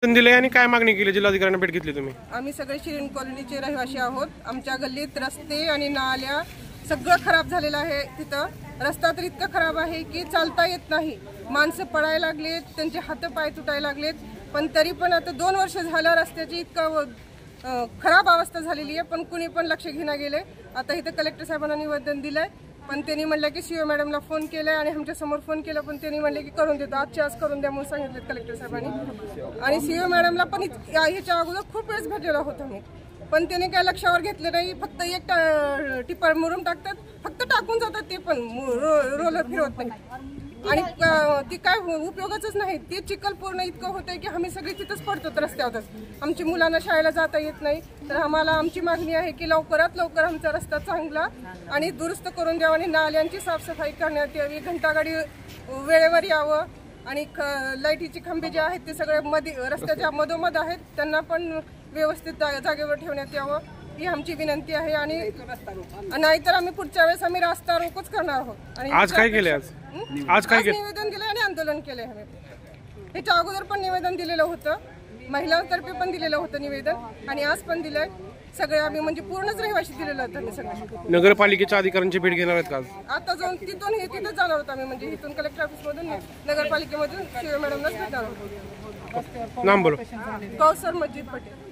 दिले आणि काय मागणी केली जिल्हाधिकाऱ्यांना भेट घेतली तुम्ही? आम्ही सगळे शिरीन कॉलनीचे रहिवासी आहोत। आमच्या गल्लीत रस्ते आणि नाल्या सगळं खराब झालेलं आहे। तिथं रस्ता तर इतका खराब आहे की चालता येत नाही, माणसं पडायला लागलेत, त्यांचे हात पाय तुटायला लागलेत। पण तरी पण आता 2 वर्ष झालं रस्त्याची इतका खराब अवस्था झालेली आहे, पण कुणी पण लक्ष घेणं गेले। आता इथं कलेक्टर साहेबांना निवेदन दिलंय, पण त्यांनी म्हणलं की सीओ मॅडमला फोन केलाय आणि आमच्या समोर फोन केला, पण त्यांनी म्हणले की करून देतो, आजच्या आज करून द्या म्हणून सांगितलं कलेक्टर साहेबांनी। आणि सीओ मॅडमला पण ह्याच्या अगोदर खूप वेळेस भेटलेलो आहोत आम्ही, पण त्याने काय लक्षावर घेतलं नाही। फक्त एक टिपर मुरुम टाकतात, फक्त टाकून जातात, ते पण रोलर फिरवत नाही आणि ती काय उपयोगाचंच नाही। ते चिखल पूर्ण इतकं होतंय की आम्ही सगळे तिथंच पडतो रस्त्यावरच। आमची मुलांना शाळेला जाता येत नाही, तर आम्हाला आमची मागणी आहे की लवकरात लवकर आमचा रस्ता चांगला आणि दुरुस्त करून द्यावा आणि नाल्यांची साफसफाई करण्यात यावी, घंटागाडी वेळेवर यावं आणि लाईटीचे खंबे जे आहेत ते सगळे मध्ये रस्त्याच्या मधोमध आहेत, त्यांना पण व्यवस्थित जागेवर ठेवण्यात यावं ही आमची विनंती आहे। आणि नाहीतर आम्ही पुढच्या वेळेस आम्ही रास्ता रोकोच करणार आहोत। आणि आज काय केले? आज काय निवेदन दिले आणि आंदोलन केले आम्ही। ह्याच्या अगोदर पण निवेदन दिलेलं होतं, महिलांतर्फे पण दिलेलं होतं निवेदन आणि आज पण दिलंय। सगळे आम्ही म्हणजे पूर्णच रहिवाशी दिलेलं होतं आम्ही सगळे। नगरपालिकेच्या अधिकाऱ्यांची भेट घेणार आहेत का? आता जाऊन तिथं जाणार होतो आम्ही, म्हणजे इथून कलेक्टर ऑफिस मधून नगरपालिकेमधून सीओ मॅडमलाच भेटणार आहोत। नाम बोलो। कौसर मस्जिद पटेल।